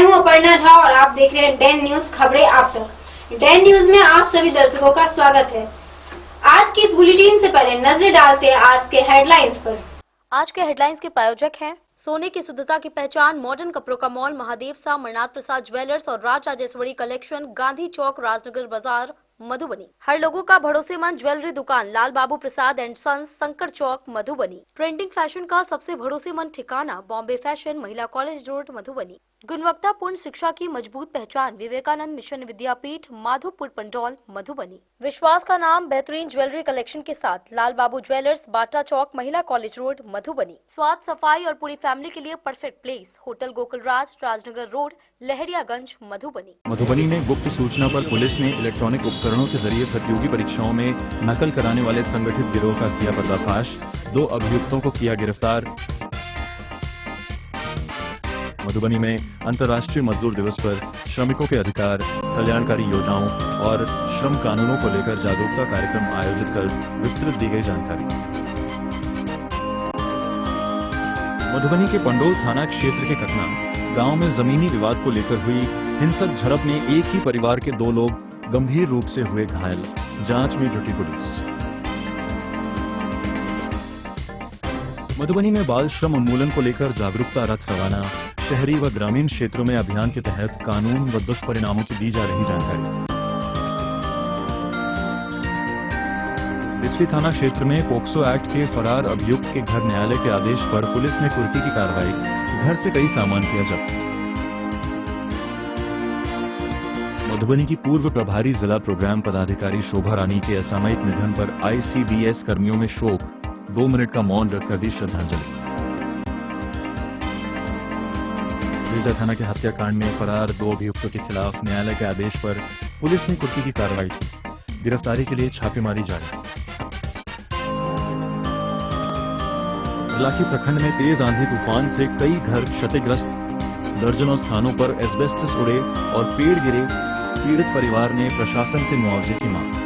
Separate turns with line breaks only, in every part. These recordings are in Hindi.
हूं अपर्णा झा और आप देख रहे हैं डैन न्यूज खबरें आप तक। डैन न्यूज में आप सभी दर्शकों का स्वागत है। आज की इस बुलेटिन से पहले नजर डालते हैं आज के हेडलाइंस पर।
आज के हेडलाइंस के प्रायोजक हैं सोने की शुद्धता की पहचान मॉडर्न कपड़ों का मॉल महादेव सा मरनाथ प्रसाद ज्वेलर्स और राज राजेश्वरी कलेक्शन, गांधी चौक, राजनगर बाजार, मधुबनी। हर लोगों का भरोसेमंद ज्वेलरी दुकान लाल बाबू प्रसाद एंड सन्स, संकर चौक, मधुबनी। ट्रेंडिंग फैशन का सबसे भरोसेमंद ठिकाना बॉम्बे फैशन, महिला कॉलेज रोड, मधुबनी। गुणवत्तापूर्ण शिक्षा की मजबूत पहचान विवेकानंद मिशन विद्यापीठ, माधोपुर पंडौल, मधुबनी। विश्वास का नाम बेहतरीन ज्वेलरी कलेक्शन के साथ लाल बाबू ज्वेलर्स, बाटा चौक, महिला कॉलेज रोड, मधुबनी। स्वाद, सफाई और पूरी फैमिली के लिए परफेक्ट प्लेस होटल गोकुल राज, राजनगर रोड, लहरियागंज, मधुबनी।
मधुबनी में गुप्त सूचना पर पुलिस ने इलेक्ट्रॉनिक उपकरणों के जरिए प्रतियोगी परीक्षाओं में नकल कराने वाले संगठित गिरोह का किया पर्दाफाश। 2 अभियुक्तों को किया गिरफ्तार। मधुबनी में अंतर्राष्ट्रीय मजदूर दिवस पर श्रमिकों के अधिकार, कल्याणकारी योजनाओं और श्रम कानूनों को लेकर जागरूकता कार्यक्रम आयोजित कर विस्तृत दी गई जानकारी। मधुबनी के पंडोल थाना क्षेत्र के कटना गांव में जमीनी विवाद को लेकर हुई हिंसक झड़प में एक ही परिवार के 2 लोग गंभीर रूप से हुए घायल। जांच में जुटी पुलिस। मधुबनी में बाल श्रम उन्मूलन को लेकर जागरूकता रथ रवाना। शहरी व ग्रामीण क्षेत्रों में अभियान के तहत कानून व दुष्परिणामों की दी जा रही जानकारी। बिस्फी थाना क्षेत्र में पोक्सो एक्ट के फरार अभियुक्त के घर न्यायालय के आदेश पर पुलिस ने कुर्की की कार्रवाई। घर से कई सामान किया जब्त। मधुबनी की पूर्व प्रभारी जिला प्रोग्राम पदाधिकारी शोभा रानी के असामयिक निधन पर आईसीडीएस कर्मियों में शोक। 2 मिनट का मौन रखकर दी श्रद्धांजलि। बेजा थाना के हत्याकांड में फरार 2 अभियुक्तों के खिलाफ न्यायालय के आदेश पर पुलिस ने कुर्की की कार्रवाई की। गिरफ्तारी के लिए छापेमारी जारी। इलाकी प्रखंड में तेज आंधी तूफान से कई घर क्षतिग्रस्त। दर्जनों स्थानों पर एस्बेस्टस उड़े और पेड़ गिरे। पीड़ित परिवार ने प्रशासन से मुआवजे की मांग।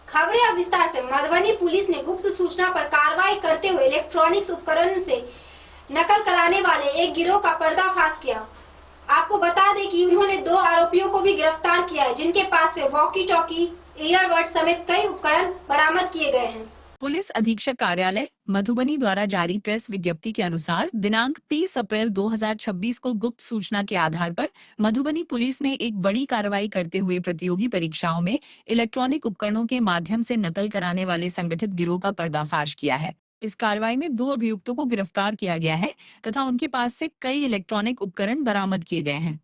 खबरें अब विस्तार से। मधुबनी पुलिस ने गुप्त सूचना पर कार्रवाई करते हुए इलेक्ट्रॉनिक्स उपकरण से नकल कराने वाले एक गिरोह का पर्दाफाश किया। आपको बता दें कि उन्होंने 2 आरोपियों को भी गिरफ्तार किया है, जिनके पास से वॉकी टॉकी, ईयरबड समेत कई उपकरण बरामद किए गए हैं।
पुलिस अधीक्षक कार्यालय मधुबनी द्वारा जारी प्रेस विज्ञप्ति के अनुसार दिनांक 30 अप्रैल 2026 को गुप्त सूचना के आधार पर मधुबनी पुलिस ने एक बड़ी कार्रवाई करते हुए प्रतियोगी परीक्षाओं में इलेक्ट्रॉनिक उपकरणों के माध्यम से नकल कराने वाले संगठित गिरोह का पर्दाफाश किया है। इस कार्रवाई में 2 अभियुक्तों को गिरफ्तार किया गया है तथा उनके पास से कई इलेक्ट्रॉनिक उपकरण बरामद किए गए हैं।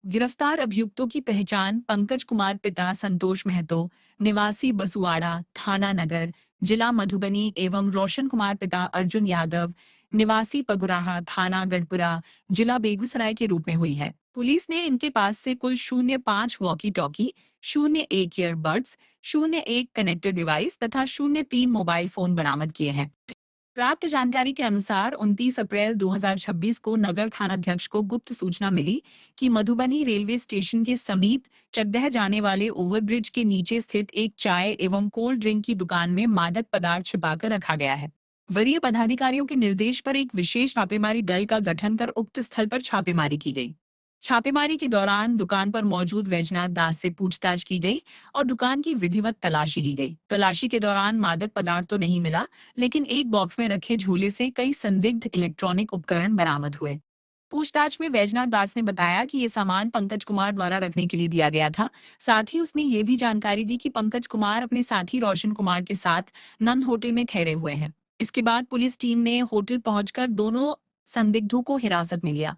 गिरफ्तार अभियुक्तों की पहचान पंकज कुमार पिता संतोष महतो, निवासी बसुआड़ा, थाना नगर, जिला मधुबनी एवं रोशन कुमार पिता अर्जुन यादव, निवासी पगुराहा, थाना गढ़पुरा, जिला बेगूसराय के रूप में हुई है। पुलिस ने इनके पास से कुल 05 walkie talkie, 01 earbuds, 01 connected device तथा 03 मोबाइल फोन बरामद किए हैं। प्राप्त जानकारी के अनुसार 29 अप्रैल 2026 को नगर थानाध्यक्ष को गुप्त सूचना मिली कि मधुबनी रेलवे स्टेशन के समीप चकदह जाने वाले ओवरब्रिज के नीचे स्थित एक चाय एवं कोल्ड ड्रिंक की दुकान में मादक पदार्थ छिपाकर रखा गया है। वरीय पदाधिकारियों के निर्देश पर एक विशेष छापेमारी दल का गठन कर उक्त स्थल पर छापेमारी की गई। छापेमारी के दौरान दुकान पर मौजूद वैजनाथ दास से पूछताछ की गई और दुकान की विधिवत तलाशी ली गई। तलाशी के दौरान मादक पदार्थ तो नहीं मिला, लेकिन एक बॉक्स में रखे झूले से कई संदिग्ध इलेक्ट्रॉनिक उपकरण बरामद हुए। पूछताछ में वैजनाथ दास ने बताया कि ये सामान पंकज कुमार द्वारा रखने के लिए दिया गया था। साथ ही उसने ये भी जानकारी दी कि पंकज कुमार अपने साथी रोशन कुमार के साथ नंद होटल में ठहरे हुए हैं। इसके बाद पुलिस टीम ने होटल पहुंचकर दोनों संदिग्धों को हिरासत में लिया।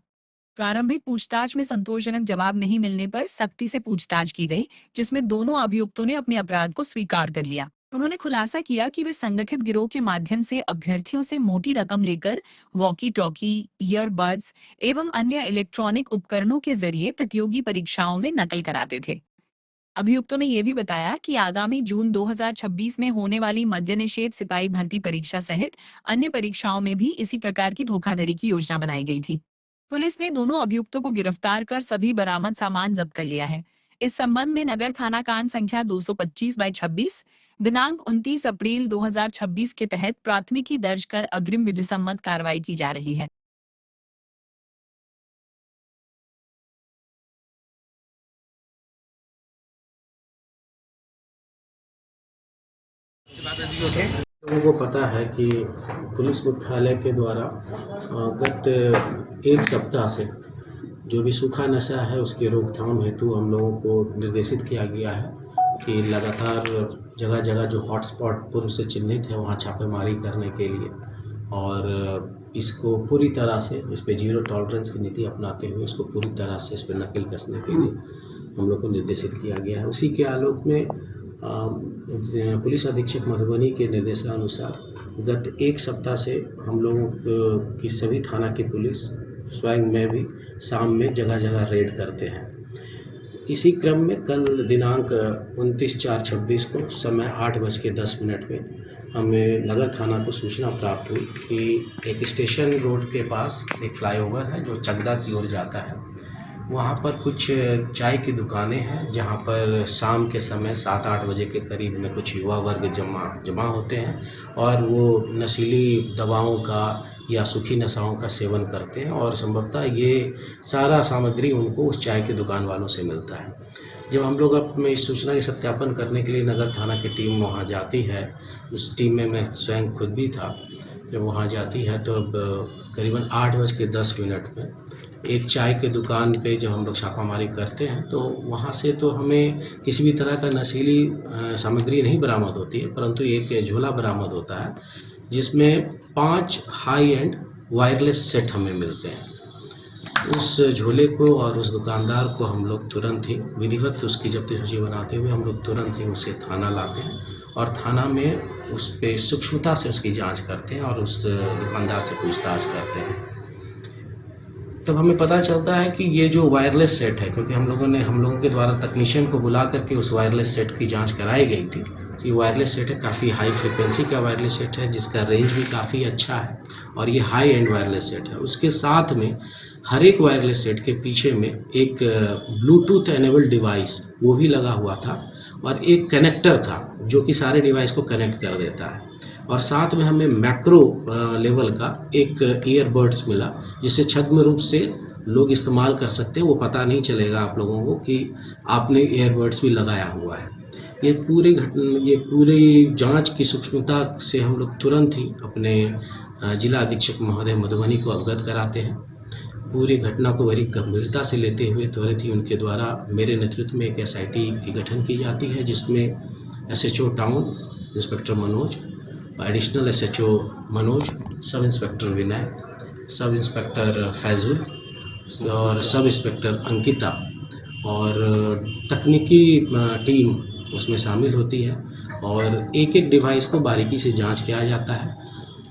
प्रारंभिक पूछताछ में संतोषजनक जवाब नहीं मिलने पर सख्ती से पूछताछ की गई, जिसमें दोनों अभियुक्तों ने अपने अपराध को स्वीकार कर लिया। उन्होंने खुलासा किया कि वे संगठित गिरोह के माध्यम से अभ्यर्थियों से मोटी रकम लेकर वॉकी टॉकी, ईयरबड्स एवं अन्य इलेक्ट्रॉनिक उपकरणों के जरिए प्रतियोगी परीक्षाओं में नकल कराते थे। अभियुक्तों ने यह भी बताया कि आगामी जून 2026 में होने वाली मद्य निषेध सिपाही भर्ती परीक्षा सहित अन्य परीक्षाओं में भी इसी प्रकार की धोखाधड़ी की योजना बनाई गई थी। पुलिस ने दोनों अभियुक्तों को गिरफ्तार कर सभी बरामद सामान जब्त कर लिया है। इस संबंध में नगर थाना कांड संख्या 225/26 दिनांक 29 अप्रैल 2026 के तहत प्राथमिकी दर्ज कर अग्रिम विधि सम्मत कार्रवाई की जा रही है।
लोगों को पता है कि पुलिस मुख्यालय के द्वारा गत एक सप्ताह से जो भी सूखा नशा है उसकी रोकथाम हेतु हम लोगों को निर्देशित किया गया है कि लगातार जगह जगह जो हॉटस्पॉट पूर्व से चिन्हित है वहाँ छापेमारी करने के लिए और इसको पूरी तरह से इस पे जीरो टॉलरेंस की नीति अपनाते हुए इसको पूरी तरह से इस पर नकेल कसने के लिए हम लोग को निर्देशित किया गया है। उसी के आलोक में पुलिस अधीक्षक मधुबनी के निर्देशानुसार गत एक सप्ताह से हम लोगों की सभी थाना की पुलिस स्वयं में भी शाम में जगह जगह रेड करते हैं। इसी क्रम में कल दिनांक 29/4/26 को समय 8:10 पे हमें नगर थाना को सूचना प्राप्त हुई कि एक स्टेशन रोड के पास एक फ्लाईओवर है जो चकदा की ओर जाता है। वहाँ पर कुछ चाय की दुकानें हैं जहाँ पर शाम के समय 7-8 बजे के करीब में कुछ युवा वर्ग जमा होते हैं और वो नशीली दवाओं का या सूखी नशाओं का सेवन करते हैं और संभवतः ये सारा सामग्री उनको उस चाय की दुकान वालों से मिलता है। जब हम लोग अपने इस सूचना के सत्यापन करने के लिए नगर थाना की टीम वहाँ जाती है, उस टीम में मैं स्वयं खुद भी था, जब वहाँ जाती है तो अब करीबन 8:10 में एक चाय के दुकान पे जब हम लोग छापामारी करते हैं तो वहाँ से तो हमें किसी भी तरह का नशीली सामग्री नहीं बरामद होती है, परंतु एक झोला बरामद होता है जिसमें 5 हाई एंड वायरलेस सेट हमें मिलते हैं। उस झोले को और उस दुकानदार को हम लोग तुरंत ही विधिवत उसकी जब्ती सूची बनाते हुए हम लोग तुरंत ही उसे थाना लाते हैं और थाना में उस पे सूक्ष्मता से उसकी जांच करते हैं और उस दुकानदार से पूछताछ करते हैं। तब हमें पता चलता है कि ये जो वायरलेस सेट है, क्योंकि हम लोगों के द्वारा तकनीशियन को बुला करके उस वायरलेस सेट की जांच कराई गई थी। ये वायरलेस सेट है, काफ़ी हाई फ्रिक्वेंसी का वायरलेस सेट है जिसका रेंज भी काफ़ी अच्छा है और ये हाई एंड वायरलेस सेट है। उसके साथ में हर एक वायरलेस सेट के पीछे में एक ब्लूटूथ एनेबल्ड डिवाइस वो भी लगा हुआ था और एक कनेक्टर था जो कि सारे डिवाइस को कनेक्ट कर देता है और साथ में हमें मैक्रो लेवल का एक ईयरबड्स मिला जिससे छद्म रूप से लोग इस्तेमाल कर सकते हैं। वो पता नहीं चलेगा आप लोगों को कि आपने ईयरबड्स भी लगाया हुआ है। ये पूरी जांच की सूक्ष्मता से हम लोग तुरंत ही अपने जिला अधीक्षक महोदय मधुबनी को अवगत कराते हैं। पूरी घटना को बड़ी गंभीरता से लेते हुए त्वरित ही उनके द्वारा मेरे नेतृत्व में एक SIT की गठन की जाती है जिसमें SHO town inspector Manoj, additional SHO Manoj, sub inspector विनय, सब इंस्पेक्टर फैजुल और सब इंस्पेक्टर अंकिता और तकनीकी टीम उसमें शामिल होती है और एक एक डिवाइस को बारीकी से जांच किया जाता है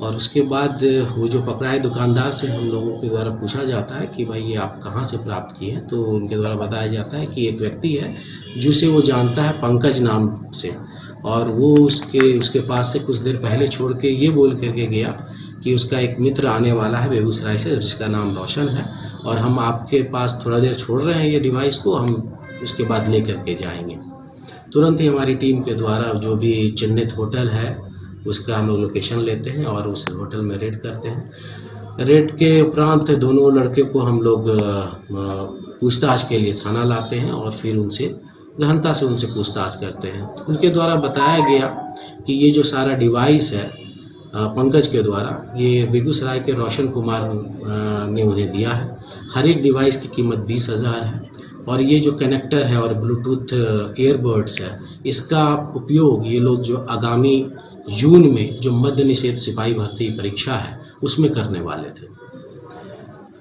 और उसके बाद वो जो पकड़ाए दुकानदार से हम लोगों के द्वारा पूछा जाता है कि भाई ये आप कहाँ से प्राप्त किए हैं, तो उनके द्वारा बताया जाता है कि एक व्यक्ति है जिसे वो जानता है पंकज नाम से और वो उसके पास से कुछ देर पहले छोड़ के ये बोल करके गया कि उसका एक मित्र आने वाला है बेगूसराय से जिसका नाम रोशन है और हम आपके पास थोड़ा देर छोड़ रहे हैं ये डिवाइस को, हम उसके बाद ले करके जाएंगे। तुरंत ही हमारी टीम के द्वारा जो भी चिन्हित होटल है उसका हम लोग लोकेशन लेते हैं और उस होटल में रेड करते हैं। रेड के उपरांत दोनों लड़के को हम लोग पूछताछ के लिए थाना लाते हैं और फिर उनसे गहनता से उनसे पूछताछ करते हैं। उनके द्वारा बताया गया कि ये जो सारा डिवाइस है पंकज के द्वारा ये बेगूसराय के रोशन कुमार ने उन्हें दिया है। हर एक डिवाइस की कीमत 20,000 है और ये जो कनेक्टर है और ब्लूटूथ ईयरबड्स है इसका उपयोग ये लोग जो आगामी जून में जो मद्य निषेध सिपाही भर्ती परीक्षा है उसमें करने वाले थे।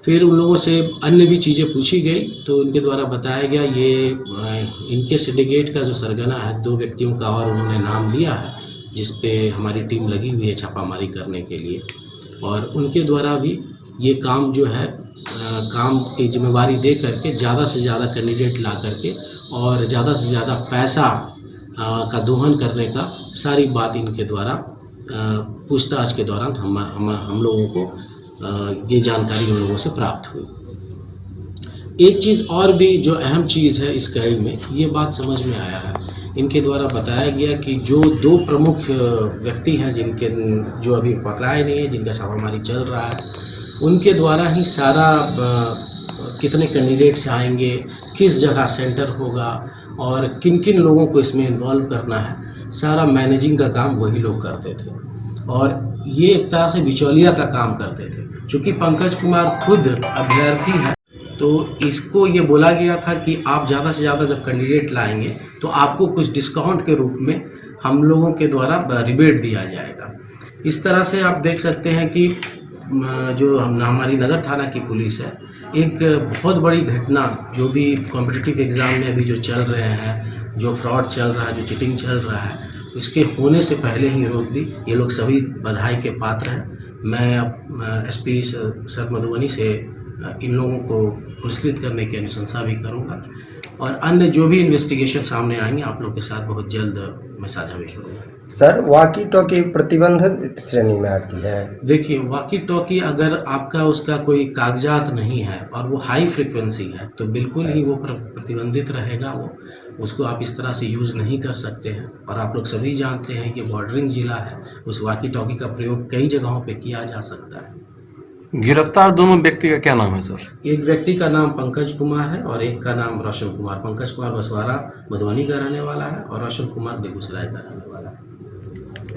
फिर उन लोगों से अन्य भी चीज़ें पूछी गई तो उनके द्वारा बताया गया ये इनके सिंडिकेट का जो सरगना है 2 व्यक्तियों का और उन्होंने नाम लिया है जिस पे हमारी टीम लगी हुई है छापामारी करने के लिए और उनके द्वारा भी ये काम जो है काम की जिम्मेवारी दे करके ज़्यादा से ज़्यादा कैंडिडेट ला करके और ज़्यादा से ज़्यादा पैसा का दोहन करने का सारी बात इनके द्वारा पूछताछ के दौरान हम लोगों को ये जानकारी उन लोगों से प्राप्त हुई। एक चीज़ और भी जो अहम चीज़ है इस कड़ी में, ये बात समझ में आया है, इनके द्वारा बताया गया कि जो दो प्रमुख व्यक्ति हैं जिनके जो अभी पकड़ाए नहीं है, जिनका छापामारी चल रहा है, उनके द्वारा ही सारा कितने कैंडिडेट्स आएंगे, किस जगह सेंटर होगा और किन किन लोगों को इसमें इन्वॉल्व करना है, सारा मैनेजिंग का काम वही लोग करते थे और ये एक तरह से बिचौलिया का काम करते थे। चूँकि पंकज कुमार खुद अभ्यर्थी है तो इसको ये बोला गया था कि आप ज़्यादा से ज़्यादा जब कैंडिडेट लाएंगे तो आपको कुछ डिस्काउंट के रूप में हम लोगों के द्वारा रिबेट दिया जाएगा। इस तरह से आप देख सकते हैं कि जो हमारी नगर थाना की पुलिस है, एक बहुत बड़ी घटना जो भी कॉम्पिटिटिव एग्ज़ाम में अभी जो चल रहे हैं, जो फ्रॉड चल रहा है, जो चीटिंग चल रहा है, इसके होने से पहले ही रोक दी। ये लोग सभी बधाई के पात्र हैं। मैं एसपी सर मधुबनी से इन लोगों को पुरस्कृत करने की अनुशंसा भी करूंगा और अन्य जो भी इन्वेस्टिगेशन सामने आएंगे आप लोग के साथ बहुत जल्द मैं साझा भी करूंगा।
सर, वॉकी टॉकी प्रतिबंधित श्रेणी में आती है।
देखिए, वॉकी टॉकी अगर आपका उसका कोई कागजात नहीं है और वो हाई फ्रिक्वेंसी है तो बिल्कुल ही वो प्रतिबंधित रहेगा। वो उसको आप इस तरह से यूज़ नहीं कर सकते हैं और आप लोग सभी जानते हैं कि बॉर्डरिंग जिला है, उस वॉकी टॉकी का प्रयोग कई जगहों पे किया जा सकता है।
गिरफ्तार दोनों व्यक्ति का क्या नाम है सर?
एक व्यक्ति का नाम पंकज कुमार है और एक का नाम रोशन कुमार। पंकज कुमार बसवाड़ा मधुबनी का रहने वाला है और रोशन कुमार बेगूसराय का रहने वाला है।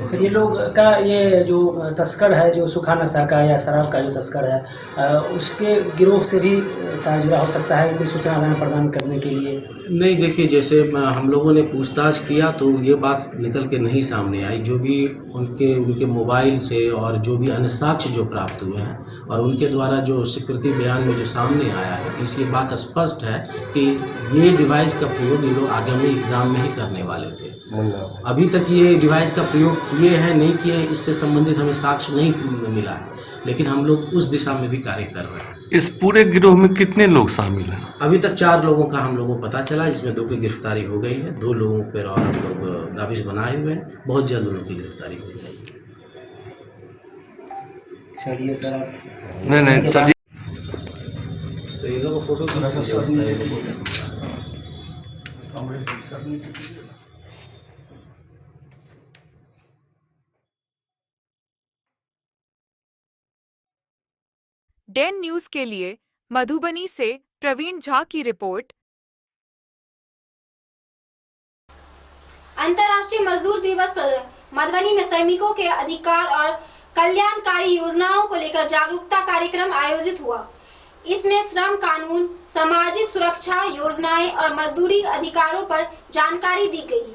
सर, ये लोग का ये जो तस्कर है, जो सूखा नशा का या शराब का जो तस्कर है, उसके गिरोह से भी जुड़ा हो सकता है कोई सूचना आदान प्रदान करने के लिए?
नहीं, देखिए, जैसे हम लोगों ने पूछताछ किया तो ये बात निकल के नहीं सामने आई। जो भी उनके मोबाइल से और जो भी अन्य साक्ष्य जो प्राप्त हुए हैं और उनके द्वारा जो स्वीकृति बयान में जो सामने आया है, इसलिए बात स्पष्ट है कि ये डिवाइस का प्रयोग ये लोग आगामी एग्जाम में ही करने वाले थे। अभी तक ये डिवाइस का प्रयोग किए हैं नहीं किए, इससे संबंधित हमें साक्ष्य नहीं मिला है, लेकिन हम लोग उस दिशा में भी कार्य कर रहे हैं।
इस पूरे गिरोह में कितने लोग शामिल हैं?
अभी तक 4 लोगों का हम लोगों को पता चला, जिसमें 2 की गिरफ्तारी हो गई है। 2 लोगों पर और हम लोग दाविश बनाए हुए हैं, बहुत जल्द उन लोगों की गिरफ्तारी हो जाएगी।
चलिए सर,
नहीं सर,
तो ये लोग फोटो
डेन न्यूज के लिए मधुबनी से प्रवीण झा की रिपोर्ट।
अंतर्राष्ट्रीय मजदूर दिवस पर मधुबनी में श्रमिकों के अधिकार और कल्याणकारी योजनाओं को लेकर जागरूकता कार्यक्रम आयोजित हुआ। इसमें श्रम कानून, सामाजिक सुरक्षा योजनाएं और मजदूरी अधिकारों पर जानकारी दी गई।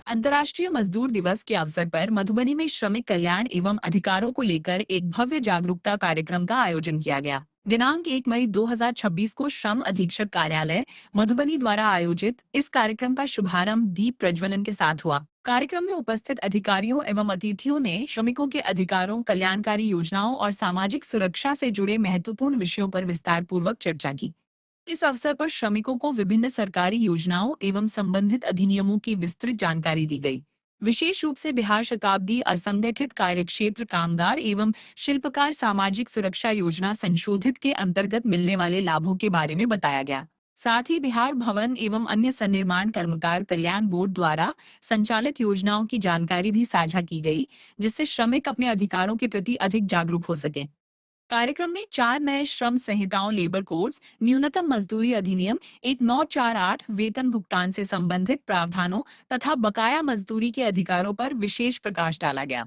अंतर्राष्ट्रीय मजदूर दिवस के अवसर पर मधुबनी में श्रमिक कल्याण एवं अधिकारों को लेकर एक भव्य जागरूकता कार्यक्रम का आयोजन किया गया। दिनांक 1 मई 2026 को श्रम अधीक्षक कार्यालय मधुबनी द्वारा आयोजित इस कार्यक्रम का शुभारंभ दीप प्रज्वलन के साथ हुआ। कार्यक्रम में उपस्थित अधिकारियों एवं अतिथियों ने श्रमिकों के अधिकारों, कल्याणकारी योजनाओं और सामाजिक सुरक्षा से जुड़े महत्वपूर्ण विषयों पर विस्तार पूर्वक चर्चा की। इस अवसर पर श्रमिकों को विभिन्न सरकारी योजनाओं एवं संबंधित अधिनियमों की विस्तृत जानकारी दी गई। विशेष रूप से बिहार शताब्दी असंगठित कार्यक्षेत्र कामगार एवं शिल्पकार सामाजिक सुरक्षा योजना संशोधित के अंतर्गत मिलने वाले लाभों के बारे में बताया गया। साथ ही बिहार भवन एवं अन्य सन्निर्माण कर्मकार कल्याण बोर्ड द्वारा संचालित योजनाओं की जानकारी भी साझा की गई, जिससे श्रमिक अपने अधिकारों के प्रति अधिक जागरूक हो सके। कार्यक्रम में 4 नए श्रम संहिताओं, लेबर कोड्स, न्यूनतम मजदूरी अधिनियम 1948, वेतन भुगतान से संबंधित प्रावधानों तथा बकाया मजदूरी के अधिकारों पर विशेष प्रकाश डाला गया।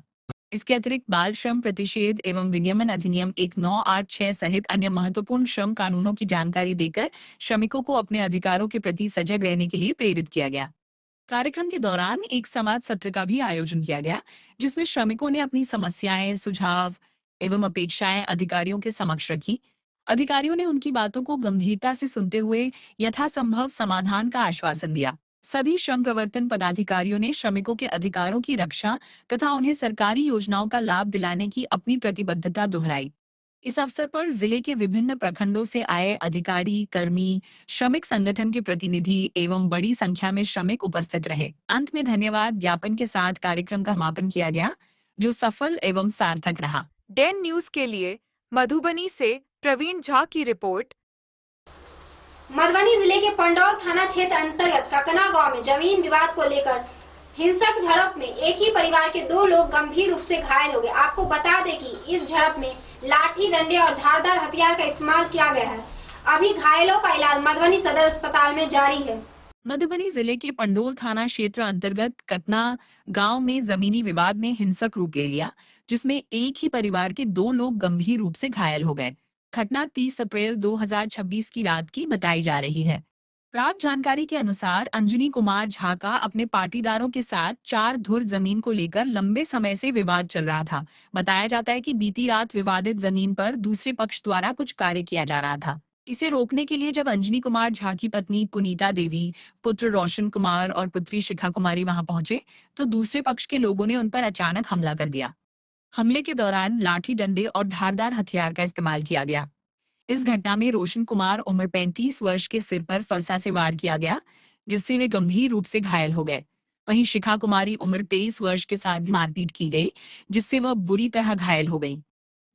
इसके अतिरिक्त बाल श्रम प्रतिषेध एवं विनियमन अधिनियम 1986 सहित अन्य महत्वपूर्ण श्रम कानूनों की जानकारी देकर श्रमिकों को अपने अधिकारों के प्रति सजग रहने के लिए प्रेरित किया गया। कार्यक्रम के दौरान एक संवाद सत्र का भी आयोजन किया गया, जिसमें श्रमिकों ने अपनी समस्याएं, सुझाव एवं अपेक्षाएं अधिकारियों के समक्ष रखी। अधिकारियों ने उनकी बातों को गंभीरता से सुनते हुए यथासंभव समाधान का आश्वासन दिया। सभी श्रम प्रवर्तन पदाधिकारियों ने श्रमिकों के अधिकारों की रक्षा तथा उन्हें सरकारी योजनाओं का लाभ दिलाने की अपनी प्रतिबद्धता दोहराई। इस अवसर पर जिले के विभिन्न प्रखंडों से आए अधिकारी, कर्मी, श्रमिक संगठन के प्रतिनिधि एवं बड़ी संख्या में श्रमिक उपस्थित रहे। अंत में धन्यवाद ज्ञापन के साथ कार्यक्रम का समापन किया गया, जो सफल एवं सार्थक रहा।
डेन न्यूज के लिए मधुबनी से प्रवीण झा की रिपोर्ट।
मधुबनी जिले के पंडौल थाना क्षेत्र अंतर्गत ककना गांव में जमीन विवाद को लेकर हिंसक झड़प में एक ही परिवार के 2 लोग गंभीर रूप से घायल हो गए। आपको बता दें कि इस झड़प में लाठी, डंडे और धारदार हथियार का इस्तेमाल किया गया है। अभी घायलों का इलाज मधुबनी सदर अस्पताल में जारी है।
मधुबनी जिले के पंडोल थाना क्षेत्र अंतर्गत कतना गांव में जमीनी विवाद ने हिंसक रूप ले लिया, जिसमें एक ही परिवार के 2 लोग गंभीर रूप से घायल हो गए। घटना 30 अप्रैल 2026 की रात की बताई जा रही है। प्राप्त जानकारी के अनुसार अंजनी कुमार झा का अपने पाटीदारों के साथ 4 धुर जमीन को लेकर लंबे समय से विवाद चल रहा था। बताया जाता है कि बीती रात विवादित जमीन पर दूसरे पक्ष द्वारा कुछ कार्य किया जा रहा था। इसे रोकने के लिए जब अंजनी कुमार झा की पत्नी पुनीता देवी, पुत्र रोशन कुमार और पुत्री शिखा कुमारी वहां पहुंचे, तो दूसरे पक्ष के लोगों ने उन पर अचानक हमला कर दिया। हमले के दौरान लाठी, डंडे और धारदार हथियार का इस्तेमाल किया गया। इस घटना में रोशन कुमार उम्र 35 वर्ष के सिर पर फरसा से वार किया गया, जिससे वे गंभीर रूप से घायल हो गए। वहीं शिखा कुमारी उम्र 23 वर्ष के साथ मारपीट की गई, जिससे वह बुरी तरह घायल हो गई।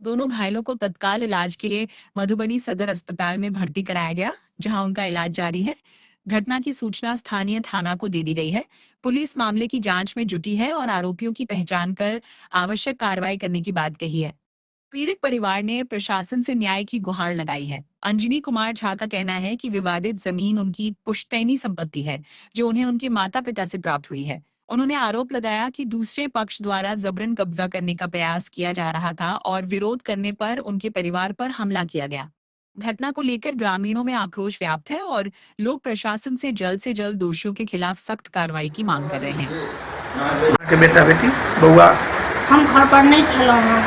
दोनों घायलों को तत्काल इलाज के लिए मधुबनी सदर अस्पताल में भर्ती कराया गया, जहां उनका इलाज जारी है। घटना की सूचना स्थानीय थाना को दे दी गई है। पुलिस मामले की जांच में जुटी है और आरोपियों की पहचान कर आवश्यक कार्रवाई करने की बात कही है। पीड़ित परिवार ने प्रशासन से न्याय की गुहार लगाई है। अंजनी कुमार झा का कहना है कि विवादित जमीन उनकी पुश्तैनी संपत्ति है, जो उन्हें उनके माता पिता से प्राप्त हुई है। उन्होंने आरोप लगाया कि दूसरे पक्ष द्वारा जबरन कब्जा करने का प्रयास किया जा रहा था और विरोध करने पर उनके परिवार पर हमला किया गया। घटना को लेकर ग्रामीणों में आक्रोश व्याप्त है और लोग प्रशासन से जल्द दोषियों के खिलाफ सख्त कार्रवाई की मांग कर रहे हैं।
बेटा बेटी बउआ
हम घर पर नहीं छलहुँ हैं,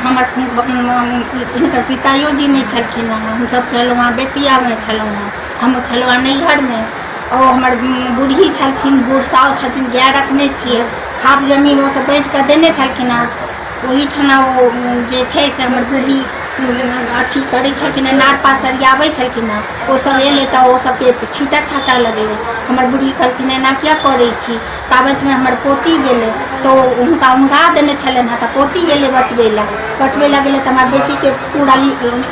हिनकर पितायो जी नहीं छलखिन हैं, हम सब छलहुँ बेतिया में छलहुँ हैं, हम छलहुँ नैहर में। और हमार बूढ़ी छलखिन, बूढ़ साउ छलखिन, गाय रखने छियै, खाद जमीन वो सब बैठ कर देने छलखिन हैं। वही ठना वो जे छै से हमर बूढ़ी अथी करै छलखिन, नार पास सरियाबै छलखिन, ओ सब एलै तऽ ओ सबके छीटा छाटा लगलै। हमर बूढ़ी कहलखिन एना किया करै छी, ताबत में हमर पोती गेलै तो हुनका उंघा देने छलनि हैं, तऽ पोती गेलै बचबै लए गेलै तऽ हमर बेटी के पूरा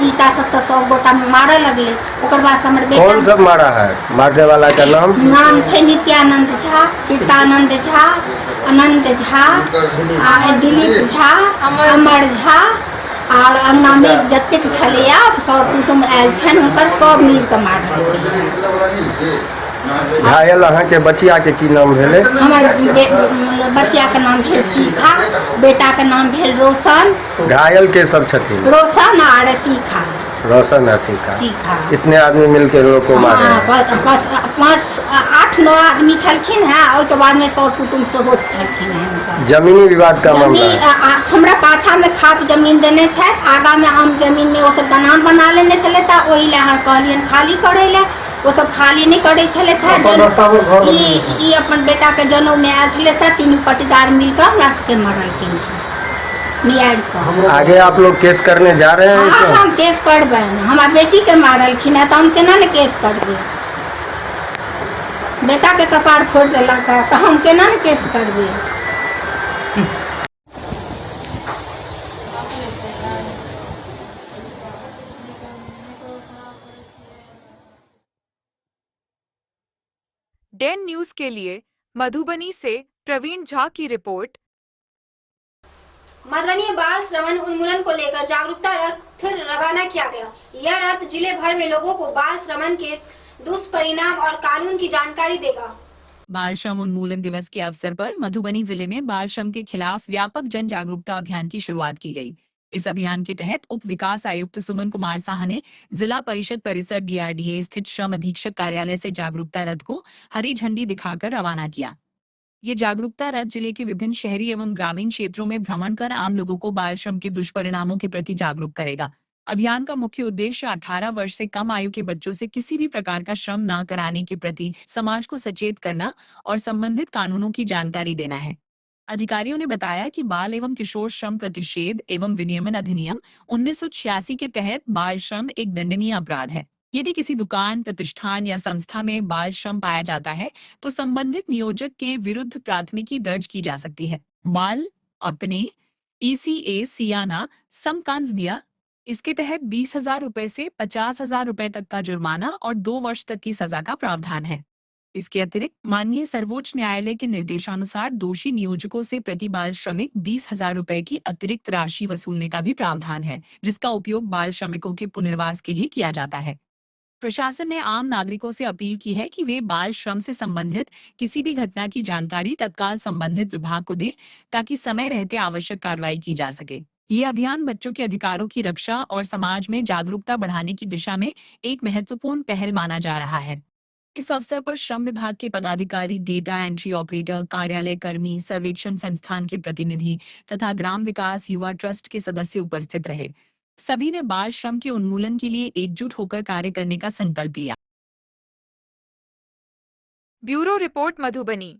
ईटा सब तऽ 100 गोटा मारऽ लगलै। ओकर बाद हमर बेटा
कौन सब मारा है? मारने वाला का नाम
छै नित्यानंद झा, कीर्तानंद झा, अनंत झा, दिलीप झा, अमर झा और अंगना में जतेक छलैया सर कुटुम आयल छनि हुनकर सब मिल कऽ मारल।
घायल अहाँ के बचिया के की नाम भेले?
हमर बचिया के नाम भेल शिखा, बेटा के नाम भेल रोशन।
घायल के सब छथिन?
रोशन और शिखा।
रोशन और शिखा।
इतने
आदमी मिलके लोग को मारे?
8-9 आदमी छलखिन है, और के बाद में सर कुटुम सेहो छलखिन है।
जमीनी विवाद का मामला है।
हमरा पाछा में खाद जमीन देने छै, आगा में आम जमीन में वो सब दलान बना लेने छले, ओहि ले हम कहलियन खाली करे ले, वो सब खाली नहीं करे छले था। ई अपन बेटा के जन्म में आयल छले था, 3 पटीदार मिलकर हमरा सबके मारलखिन।
आगे आप लोग केस करने जा रहे हैं?
हाँ, हम केस करबे। हमार बेटी के मारलखिन है, तो हम केना ने केस करबे? बेटा के कपार फोड़ देलक है, तो हम केना ने केस करबे?
डेन न्यूज के लिए मधुबनी से प्रवीण झा की रिपोर्ट।
मधुबनी में बाल श्रवण उन्मूलन को लेकर जागरूकता रथ रवाना किया गया। यह रथ जिले भर में लोगों को बाल श्रवण के दुष्परिणाम और कानून की जानकारी देगा।
बाल श्रम उन्मूलन दिवस के अवसर पर मधुबनी जिले में बाल श्रम के खिलाफ व्यापक जन जागरूकता अभियान की शुरुआत की गई। इस अभियान के तहत उप विकास आयुक्त सुमन कुमार साहा ने जिला परिषद परिसर DRDA स्थित श्रम अधीक्षक कार्यालय से जागरूकता रथ को हरी झंडी दिखाकर रवाना किया। ये जागरूकता रथ जिले के विभिन्न शहरी एवं ग्रामीण क्षेत्रों में भ्रमण कर आम लोगों को बाल श्रम के दुष्परिणामों के प्रति जागरूक करेगा। अभियान का मुख्य उद्देश्य 18 वर्ष से कम आयु के बच्चों से किसी भी प्रकार का श्रम न कराने के प्रति समाज को सचेत करना और संबंधित कानूनों की जानकारी देना है। अधिकारियों ने बताया कि बाल एवं किशोर श्रम प्रतिषेध एवं विनियमन अधिनियम 1986 के तहत बाल श्रम एक दंडनीय अपराध है। यदि किसी दुकान, प्रतिष्ठान या संस्था में बाल श्रम पाया जाता है तो संबंधित नियोजक के विरुद्ध प्राथमिकी दर्ज की जा सकती है। बाल अपने ECA सियाना समकांसबिया इसके तहत 20,000 रुपए से 50,000 रुपए तक का जुर्माना और 2 वर्ष तक की सजा का प्रावधान है। इसके अतिरिक्त माननीय सर्वोच्च न्यायालय के निर्देशानुसार दोषी नियोजकों से प्रति बाल श्रमिक 20,000 रुपए की अतिरिक्त राशि वसूलने का भी प्रावधान है, जिसका उपयोग बाल श्रमिकों के पुनर्वास के लिए किया जाता है। प्रशासन ने आम नागरिकों से अपील की है कि वे बाल श्रम से संबंधित किसी भी घटना की जानकारी तत्काल संबंधित विभाग को दें, ताकि समय रहते आवश्यक कार्रवाई की जा सके। ये अभियान बच्चों के अधिकारों की रक्षा और समाज में जागरूकता बढ़ाने की दिशा में एक महत्वपूर्ण पहल माना जा रहा है। इस अवसर पर श्रम विभाग के पदाधिकारी, डेटा एंट्री ऑपरेटर, कार्यालय कर्मी, सर्वेक्षण संस्थान के प्रतिनिधि तथा ग्राम विकास युवा ट्रस्ट के सदस्य उपस्थित रहे। सभी ने बाल श्रम के उन्मूलन के लिए एकजुट होकर कार्य करने का संकल्प लिया।
Bureau report Madhubani.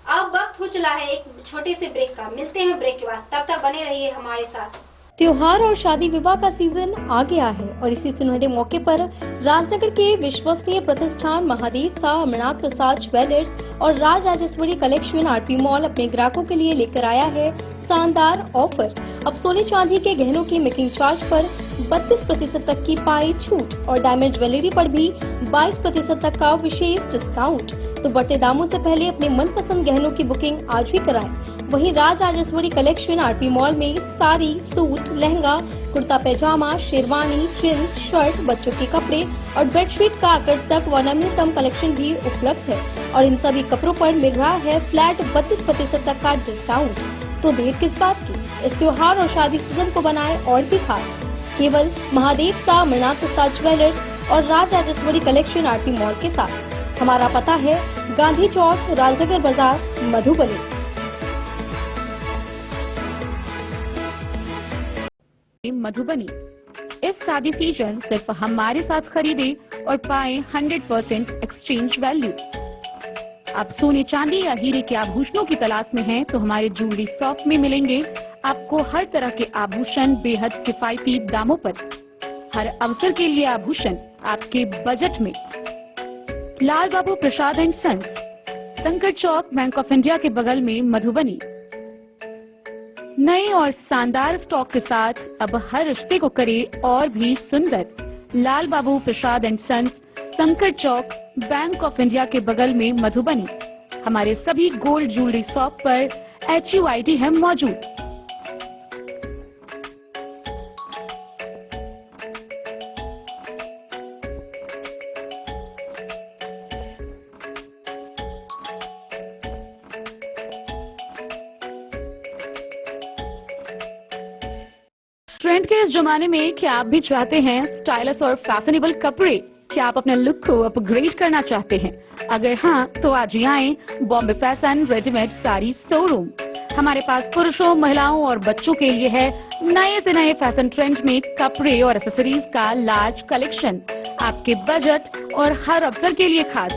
अब वक्त हो चला है एक छोटे से ब्रेक का। मिलते हैं ब्रेक के बाद, तब तक बने रहिए हमारे साथ।
त्योहार और शादी विवाह का सीजन आ गया है और इसी सुनहरे मौके पर राजनगर के विश्वसनीय प्रतिष्ठान महादेव शाह अमरनाथ प्रसाद ज्वेलर्स और Raj Rajeshwari collection RP mall अपने ग्राहकों के लिए लेकर आया है शानदार ऑफर। अब सोने चांदी के गहनों की मेकिंग चार्ज पर 32% तक की पाई छूट और डायमंड ज्वेलरी पर भी 22% तक का विशेष डिस्काउंट। तो बढ़ते दामों से पहले अपने मनपसंद गहनों की बुकिंग आज भी कराएं। वहीं Raj Rajeshwari collection RP mall में साड़ी, सूट, लहंगा, कुर्ता पैजामा, शेरवानी, जींस, शर्ट, बच्चों के कपड़े और बेडशीट का आकर्षक व नवीनतम कलेक्शन भी उपलब्ध है और इन सभी कपड़ों पर मिल रहा है फ्लैट 32% तक का डिस्काउंट। तो देर किस बात की, इस त्योहार और शादी सीजन को बनाए और भी खास। केवल महादेव शाह अमरनाथ प्रसाद ज्वेलर्स और Raj Rajeshwari collection RP mall के साथ। हमारा पता है गांधी चौक, राजनगर बाजार, मधुबनी।
मधुबनी इस शादी सीजन सिर्फ हमारे साथ खरीदे और पाए 100% एक्सचेंज वैल्यू। आप सोने चांदी या हीरे के आभूषणों की तलाश में हैं तो हमारे ज्वेलरी शॉप में मिलेंगे आपको हर तरह के आभूषण बेहद किफायती दामों पर। हर अवसर के लिए आभूषण आपके बजट में। लाल बाबू प्रसाद एंड सन्स, संकट चौक, बैंक ऑफ इंडिया के बगल में, मधुबनी। नए और शानदार स्टॉक के साथ अब हर रिश्ते को करे और भी सुंदर। लाल बाबू प्रसाद एंड सन्स, संकट चौक, बैंक ऑफ इंडिया के बगल में, मधुबनी। हमारे सभी गोल्ड ज्वेलरी शॉप पर HUID है मौजूद। ट्रेंड के इस जमाने में क्या आप भी चाहते हैं स्टाइलिश और फैशनेबल कपड़े? क्या आप अपने लुक को अपग्रेड करना चाहते हैं? अगर हाँ, तो आज ही आएं Bombay fashion readymade sari showroom. हमारे पास पुरुषों, महिलाओं और बच्चों के लिए है नए से नए फैशन ट्रेंड में कपड़े और एक्सेसरीज का लार्ज कलेक्शन। आपके बजट और हर अवसर के लिए खास।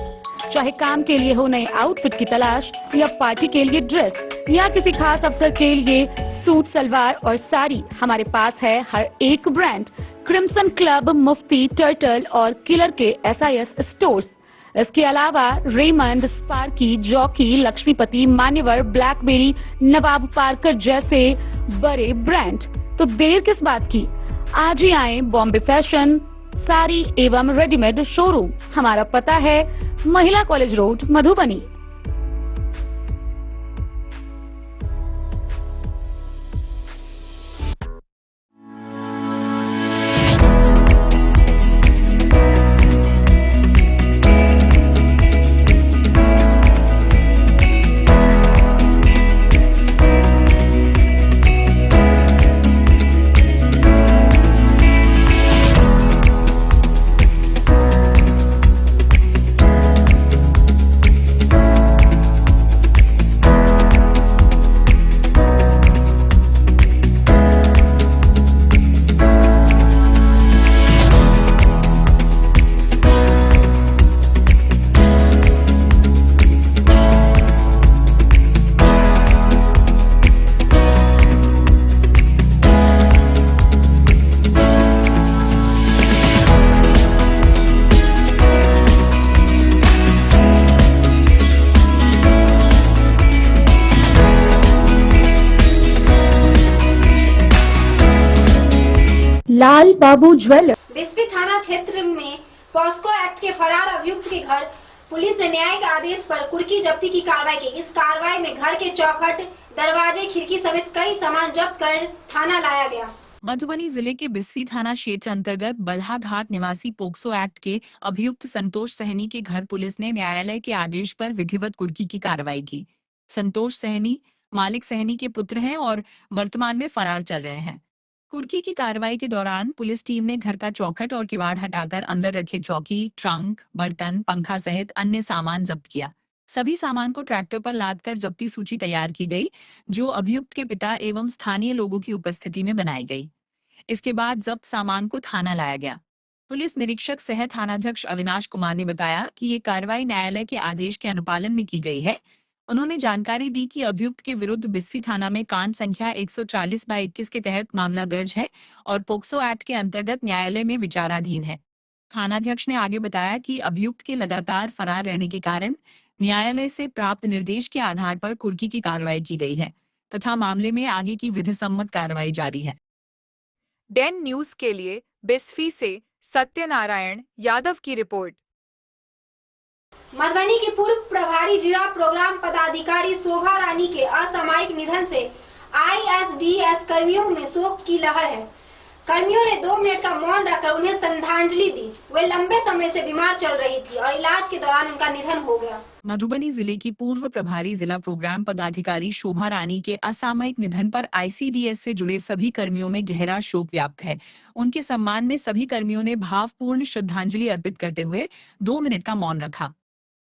चाहे काम के लिए हो नए आउटफिट की तलाश या पार्टी के लिए ड्रेस या किसी खास अवसर के लिए सूट, सलवार और साड़ी, हमारे पास है हर एक ब्रांड। क्रिम्सन क्लब, मुफ्ती, टर्टल और किलर के SIS स्टोर्स। इसके अलावा रेमंड, स्पार्की, जॉकी, लक्ष्मीपति, मान्यवर, ब्लैकबेरी, नवाब पार्कर जैसे बड़े ब्रांड। तो देर किस बात की, आज ही आए बॉम्बे फैशन साड़ी एवं रेडीमेड शोरूम। हमारा पता है महिला कॉलेज रोड, मधुबनी। लाल बाबू ज्वेलर।
बिस्फी थाना क्षेत्र में पॉस्को एक्ट के फरार अभियुक्त के घर पुलिस ने न्यायिक आदेश पर कुर्की जब्ती की कार्रवाई की। इस कार्रवाई में घर के चौखट, दरवाजे, खिड़की समेत कई सामान जब्त कर थाना लाया गया।
मधुबनी जिले के बिस्फी थाना क्षेत्र अंतर्गत बल्हा घाट निवासी पोक्सो एक्ट के अभियुक्त संतोष सहनी के घर पुलिस ने न्यायालय के आदेश पर विधिवत कुर्की की कार्रवाई की। संतोष सहनी मालिक सहनी के पुत्र हैं और वर्तमान में फरार चल रहे हैं। कुर्की की कार्रवाई के दौरान पुलिस टीम ने घर का चौखट और किवाड़ हटाकर अंदर रखे चौकी, ट्रंक, बर्तन, पंखा सहित अन्य सामान जब्त किया। सभी सामान को ट्रैक्टर पर लादकर जब्ती सूची तैयार की गई, जो अभियुक्त के पिता एवं स्थानीय लोगों की उपस्थिति में बनाई गई। इसके बाद जब्त सामान को थाना लाया गया। पुलिस निरीक्षक सह थानाध्यक्ष अविनाश कुमार ने बताया कि ये कार्रवाई न्यायालय के आदेश के अनुपालन में की गई है। उन्होंने जानकारी दी कि अभियुक्त के विरुद्ध बिस्फी थाना में कांड संख्या 140/21 के तहत मामला दर्ज है और पोक्सो एक्ट के अंतर्गत न्यायालय में विचाराधीन है। थानाध्यक्ष ने आगे बताया कि अभियुक्त के लगातार फरार रहने के कारण न्यायालय से प्राप्त निर्देश के आधार पर कुर्की की कार्रवाई की गई है तथा मामले में आगे की विधिसम्मत कार्रवाई जारी है।
डेन न्यूज के लिए बिस्फी से सत्यनारायण यादव की रिपोर्ट।
मधुबनी की पूर्व प्रभारी जिला प्रोग्राम पदाधिकारी शोभा रानी के असामयिक निधन से ISDS कर्मियों में शोक की लहर है। कर्मियों ने 2 मिनट का मौन रखकर उन्हें श्रद्धांजलि दी। वे लंबे समय से बीमार चल रही थी और इलाज के दौरान उनका निधन हो गया।
मधुबनी जिले की पूर्व प्रभारी जिला प्रोग्राम पदाधिकारी शोभा रानी के असामयिक निधन पर ICDS से जुड़े सभी कर्मियों में गहरा शोक व्याप्त है। उनके सम्मान में सभी कर्मियों ने भावपूर्ण श्रद्धांजलि अर्पित करते हुए 2 मिनट का मौन रखा।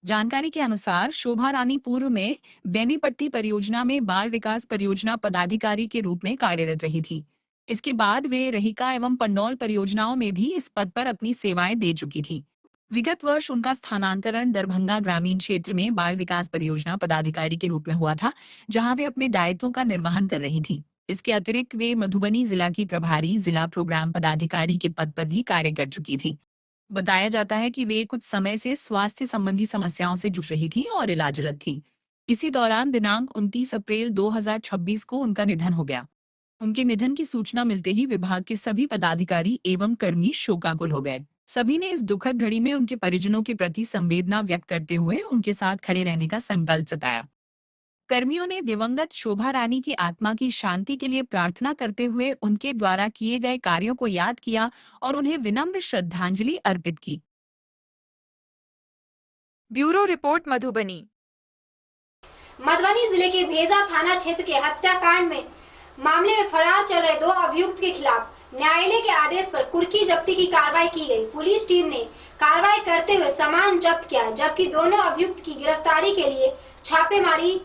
जानकारी के अनुसार शोभा रानी पूर्व में बेनीपट्टी परियोजना में बाल विकास परियोजना पदाधिकारी के रूप में कार्यरत रही थी। इसके बाद वे रहिका एवं पन्नौल परियोजनाओं में भी इस पद पर अपनी सेवाएं दे चुकी थी। विगत वर्ष उनका स्थानांतरण दरभंगा ग्रामीण क्षेत्र में बाल विकास परियोजना पदाधिकारी के रूप में हुआ था, जहां वे अपने दायित्वों का निर्वहन कर रही थी। इसके अतिरिक्त वे मधुबनी जिला की प्रभारी जिला प्रोग्राम पदाधिकारी के पद पर भी कार्य कर चुकी थी। बताया जाता है कि वे कुछ समय से स्वास्थ्य संबंधी समस्याओं से जूझ रही थी और इलाजरत थी। इसी दौरान दिनांक 29 अप्रैल 2026 को उनका निधन हो गया। उनके निधन की सूचना मिलते ही विभाग के सभी पदाधिकारी एवं कर्मी शोकाकुल हो गए। सभी ने इस दुखद घड़ी में उनके परिजनों के प्रति संवेदना व्यक्त करते हुए उनके साथ खड़े रहने का संकल्प जताया। कर्मियों ने दिवंगत शोभा रानी की आत्मा की शांति के लिए प्रार्थना करते हुए उनके द्वारा किए गए कार्यों को याद किया और उन्हें विनम्र श्रद्धांजलि अर्पित की।
Bureau report Madhubani.
मधुबनी जिले के भेजा थाना क्षेत्र के हत्याकांड में मामले में फरार चल रहे 2 अभियुक्त के खिलाफ न्यायालय के आदेश पर कुर्की जब्ती की कार्रवाई की गई। पुलिस टीम ने कार्रवाई करते हुए सामान जब्त किया, जबकि दोनों अभियुक्त की गिरफ्तारी के लिए छापेमारी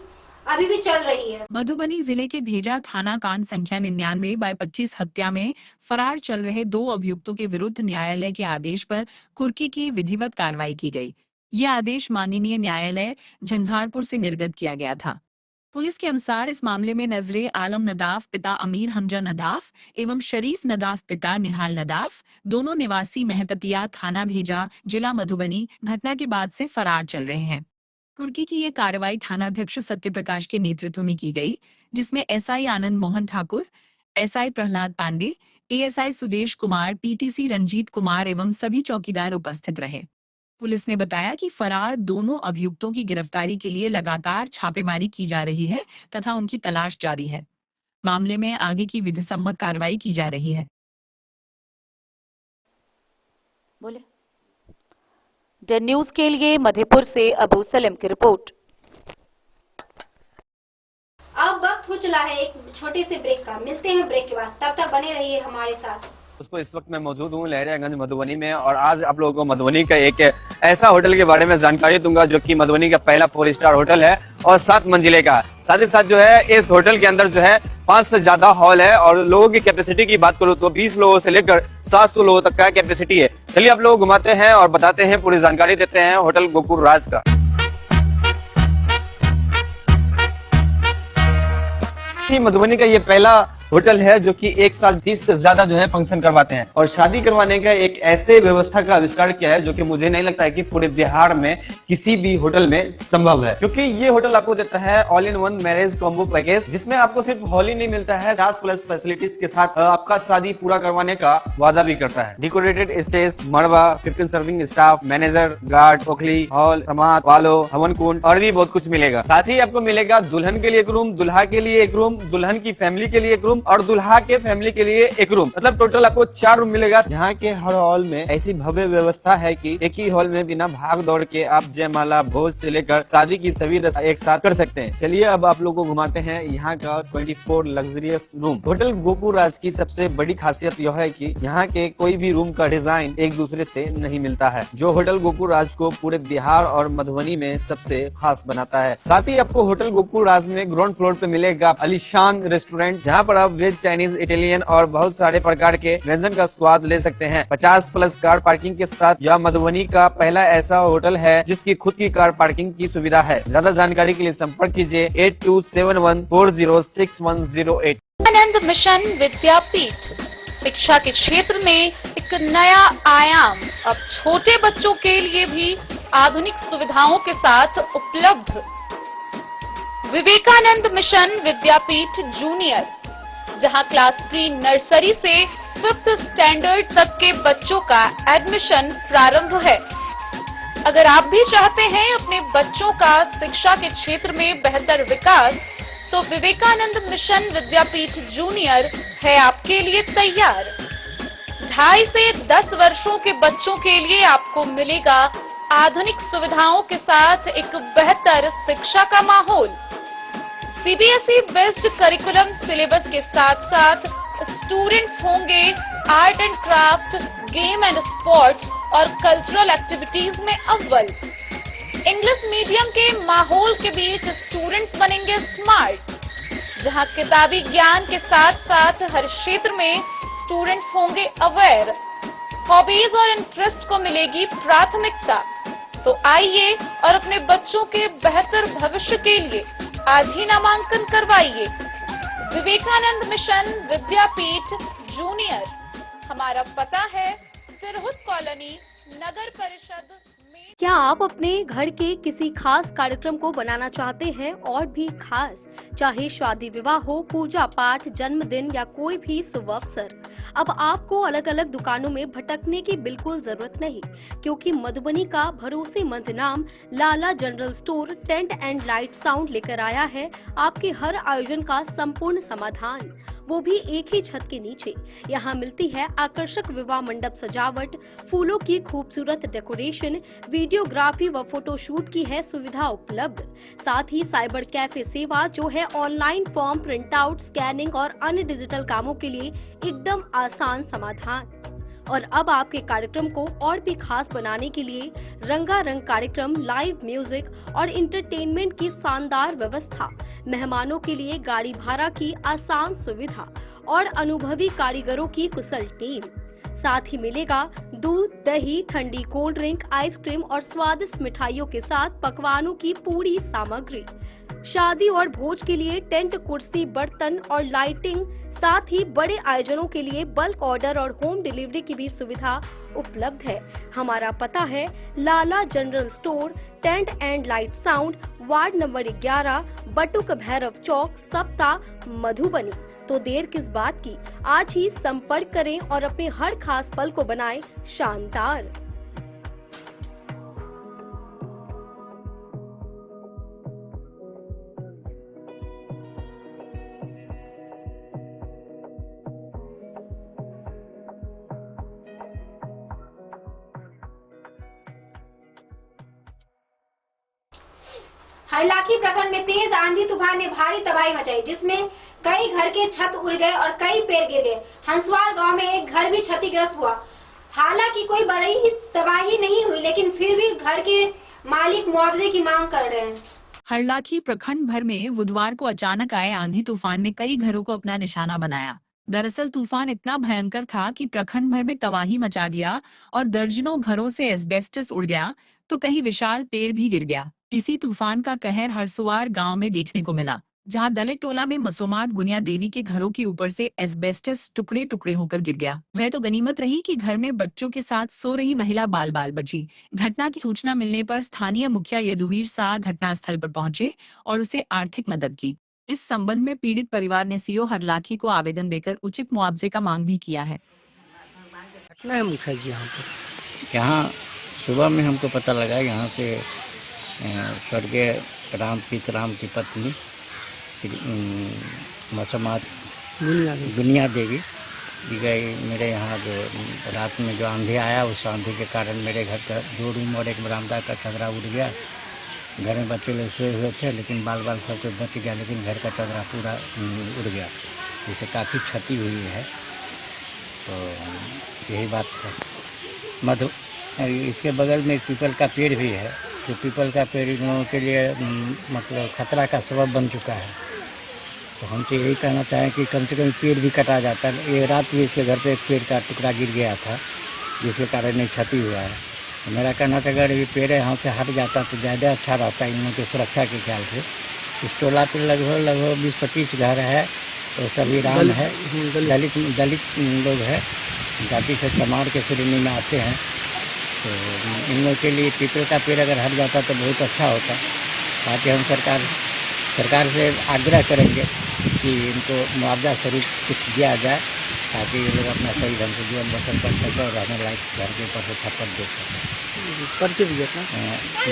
अभी भी चल रही है।
मधुबनी जिले के भेजा थाना कांड संख्या 99/25 हत्या में फरार चल रहे 2 अभियुक्तों के विरुद्ध न्यायालय के आदेश पर कुर्की की विधिवत कार्रवाई की गई। यह आदेश माननीय न्यायालय झंझारपुर से निर्गत किया गया था। पुलिस के अनुसार इस मामले में नजरे आलम नदाफ पिता अमीर हमजा नदाफ एवं शरीफ नदाफ पिता निहाल नदाफ, दोनों निवासी महपतिया थाना भेजा जिला मधुबनी, घटना के बाद से फरार चल रहे हैं। कुर्की की ये कार्रवाई थानाध्यक्ष सत्यप्रकाश के नेतृत्व में की गई, जिसमें SI Anand Mohan Thakur, SI Prahlad Pandey, ASI Sudesh Kumar, PTC Ranjit Kumar एवं सभी चौकीदार उपस्थित रहे। पुलिस ने बताया कि फरार दोनों अभियुक्तों की गिरफ्तारी के लिए लगातार छापेमारी की जा रही है तथा उनकी तलाश जारी है। मामले में आगे की विधिसम्मत कार्रवाई की जा रही है।
बोले डेन न्यूज के लिए मधेपुर से अबू सलेम की रिपोर्ट।
अब वक्त हो चला है एक छोटे से ब्रेक का। मिलते हैं ब्रेक के बाद, तब तक बने रहिए हमारे साथ।
दोस्तों, इस वक्त मैं मौजूद हूँ लहरियागंज मधुबनी में और आज आप लोगों को मधुबनी का एक ऐसा होटल के बारे में जानकारी दूंगा जो कि मधुबनी का पहला 4 स्टार होटल है और 7 मंजिले का। साथ ही साथ जो है इस होटल के अंदर जो है 5 से ज्यादा हॉल है और लोगों की कैपेसिटी की बात करूँ तो 20 लोगों से लेकर 700 लोगों तक का कैपेसिटी है। चलिए आप लोग घुमाते हैं और बताते हैं, पूरी जानकारी देते हैं होटल गोकुल राज का। मधुबनी का ये पहला होटल है जो कि एक साल 30 से ज्यादा जो है फंक्शन करवाते हैं और शादी करवाने का एक ऐसे व्यवस्था का आविष्कार किया है जो कि मुझे नहीं लगता है कि पूरे बिहार में किसी भी होटल में संभव है, क्योंकि ये होटल आपको देता है all in one marriage combo package, जिसमें आपको सिर्फ हॉल ही नहीं मिलता है, 50+ फैसिलिटीज के साथ आपका शादी पूरा करवाने का वादा भी करता है। डेकोरेटेड स्टेज, मड़वा, 15 सर्विंग स्टाफ, मैनेजर, गार्ड, ओखली, हॉल, समाज, वालो, हवन कुंड और भी बहुत कुछ मिलेगा। साथ ही आपको मिलेगा दुल्हन के लिए एक रूम, दुल्हा के लिए एक रूम, दुल्हन की फैमिली के लिए एक रूम और दुल्हा के फैमिली के लिए एक रूम, मतलब टोटल आपको 4 रूम मिलेगा। यहाँ के हर हॉल में ऐसी भव्य व्यवस्था है कि एक ही हॉल में बिना भाग दौड़ के आप जयमाला, भोज से लेकर शादी की सभी रस्म एक साथ कर सकते हैं। चलिए अब आप लोगों को घुमाते हैं यहाँ का 24 लग्जरियस रूम। होटल गोकुल राज की सबसे बड़ी खासियत यह है कि यहाँ के कोई भी रूम का डिजाइन एक दूसरे से नहीं मिलता है, जो होटल गोकुल राज को पूरे बिहार और मधुबनी में सबसे खास बनाता है। साथ ही आपको होटल गोकुल राज में ग्राउंड फ्लोर पे मिलेगा आलीशान रेस्टोरेंट, जहाँ पर आप वेज, चाइनीज, इटालियन और बहुत सारे प्रकार के व्यंजन का स्वाद ले सकते हैं। 50+ कार पार्किंग के साथ यह मधुबनी का पहला ऐसा होटल है जिसकी खुद की कार पार्किंग की सुविधा है। ज्यादा जानकारी के लिए संपर्क कीजिए 8271406108।
आनंद मिशन विद्यापीठ शिक्षा के क्षेत्र में एक नया आयाम अब छोटे बच्चों के लिए भी आधुनिक सुविधाओं के साथ उपलब्ध। विवेकानंद मिशन विद्यापीठ जूनियर, जहां क्लास प्री नर्सरी से 5th स्टैंडर्ड तक के बच्चों का एडमिशन प्रारंभ है। अगर आप भी चाहते हैं अपने बच्चों का शिक्षा के क्षेत्र में बेहतर विकास, तो विवेकानंद मिशन विद्यापीठ जूनियर है आपके लिए तैयार। 2.5 से 10 वर्षों के बच्चों के लिए आपको मिलेगा आधुनिक सुविधाओं के साथ एक बेहतर शिक्षा का माहौल। सीबीएसई बेस्ड करिकुलम सिलेबस के साथ साथ स्टूडेंट्स होंगे art and craft, game and sports और कल्चरल एक्टिविटीज में अव्वल। इंग्लिश मीडियम के माहौल के बीच स्टूडेंट्स बनेंगे स्मार्ट, जहां किताबी ज्ञान के साथ साथ हर क्षेत्र में स्टूडेंट्स होंगे अवेयर। हॉबीज और इंटरेस्ट को मिलेगी प्राथमिकता। तो आइए और अपने बच्चों के बेहतर भविष्य के लिए आज ही नामांकन करवाइए। विवेकानंद मिशन विद्यापीठ जूनियर, हमारा पता है सिरहुत कॉलोनी, नगर परिषद में।
क्या आप अपने घर के किसी खास कार्यक्रम को बनाना चाहते हैं और भी खास, चाहे शादी विवाह हो, पूजा पाठ, जन्मदिन या कोई भी शुभ अवसर? अब आपको अलग अलग दुकानों में भटकने की बिल्कुल जरूरत नहीं, क्योंकि मधुबनी का भरोसेमंद नाम Lala general store tent and light sound लेकर आया है आपके हर आयोजन का संपूर्ण समाधान, वो भी एक ही छत के नीचे। यहाँ मिलती है आकर्षक विवाह मंडप सजावट, फूलों की खूबसूरत डेकोरेशन, वीडियोग्राफी व फोटोशूट की है सुविधा उपलब्ध। साथ ही साइबर कैफे सेवा, जो है online form print out, scanning और अन्य डिजिटल कामों के लिए एकदम आसान समाधान। और अब आपके कार्यक्रम को और भी खास बनाने के लिए रंगारंग कार्यक्रम, लाइव म्यूजिक और इंटरटेनमेंट की शानदार व्यवस्था, मेहमानों के लिए गाड़ी भाड़ा की आसान सुविधा और अनुभवी कारीगरों की कुशल टीम। साथ ही मिलेगा दूध, दही, ठंडी कोल्ड ड्रिंक, आइसक्रीम और स्वादिष्ट मिठाइयों के साथ पकवानों की पूरी सामग्री। शादी और भोज के लिए टेंट, कुर्सी, बर्तन और लाइटिंग, साथ ही बड़े आयोजनों के लिए बल्क ऑर्डर और होम डिलीवरी की भी सुविधा उपलब्ध है। हमारा पता है Lala general store tent and light sound, ward number 11, Batuk Bhairav चौक, सप्ता, मधुबनी। तो देर किस बात की, आज ही संपर्क करें और अपने हर खास पल को बनाएं शानदार।
हरलाखी प्रखंड में तेज आंधी तूफान ने भारी तबाही मचाई, जिसमें कई घर के छत उड़ गए और कई पेड़ गिर गए। हंसवार गांव में एक घर भी क्षतिग्रस्त हुआ। हालांकि कोई बड़ी तबाही नहीं हुई, लेकिन फिर भी घर के मालिक मुआवजे की मांग कर रहे हैं।
हरलाखी प्रखंड भर में बुधवार को अचानक आए आंधी तूफान ने कई घरों को अपना निशाना बनाया। दरअसल तूफान इतना भयंकर था कि प्रखंड भर में तबाही मचा दिया और दर्जनों घरों से एस्बेस्टस उड़ गया, तो कहीं विशाल पेड़ भी गिर गया। इसी तूफान का कहर हरसुआर गांव में देखने को मिला। जहां दलित टोला में मसूमात गुनिया देवी के घरों के ऊपर से एस्बेस्टस टुकड़े टुकड़े होकर गिर गया। वह तो गनीमत रही कि घर में बच्चों के साथ सो रही महिला बाल बाल बची। घटना की सूचना मिलने पर स्थानीय मुखिया यदुवीर शाह घटनास्थल पर पहुंचे और उसे आर्थिक मदद की। इस संबंध में पीड़ित परिवार ने सीओ हरलाखी को आवेदन देकर उचित मुआवजे का मांग भी किया है।
घटना है मुखिया जी
यहाँ सुबह में हमको पता लगा यहाँ से स्वर्गीय राम की पत्नी मसूमात गुनिया देवी गई। मेरे यहाँ जो रात में जो आंधी आया, उस आंधी के कारण मेरे घर का 2 रूम और एक बरामदा का चदरा उड़ गया। घर में बच्चे लोग सोए हुए थे, लेकिन बाल बाल सब कुछ बच गया, लेकिन घर का चदरा पूरा उड़ गया, जिससे काफ़ी क्षति हुई है। तो यही बात है। इसके बगल में एक पीपल का पेड़ भी है, तो पीपल का पेड़ इन लोगों के लिए मतलब खतरा का सबब बन चुका है। तो हम तो यही कहना चाहें कि कम से कम पेड़ भी कटा जाता है। ये रात भी इसके घर पे एक पेड़ का टुकड़ा गिर गया था, जिसके कारण ये क्षति हुआ है। तो मेरा कहना था अगर ये पेड़ यहाँ से हट जाता तो ज़्यादा अच्छा रहता इन लोगों की सुरक्षा के ख्याल से। इस टोला पे लगभग 20-25 घर है, तो सभी राम है, दलित लोग हैं, जाति से चमार के श्रेणी में आते हैं। तो इन लोगों के लिए पीपल का पेड़ अगर हट जाता तो बहुत अच्छा होता। ताकि हम सरकार से आग्रह करेंगे कि इनको मुआवजा स्वरूप कुछ दिया जाए, ताकि ये लोग अपना सही ढंग से जीवन बसर कर सकें और रहने लायक घर के ऊपर से छप्पर दे सकें।
परिचय भी अपना।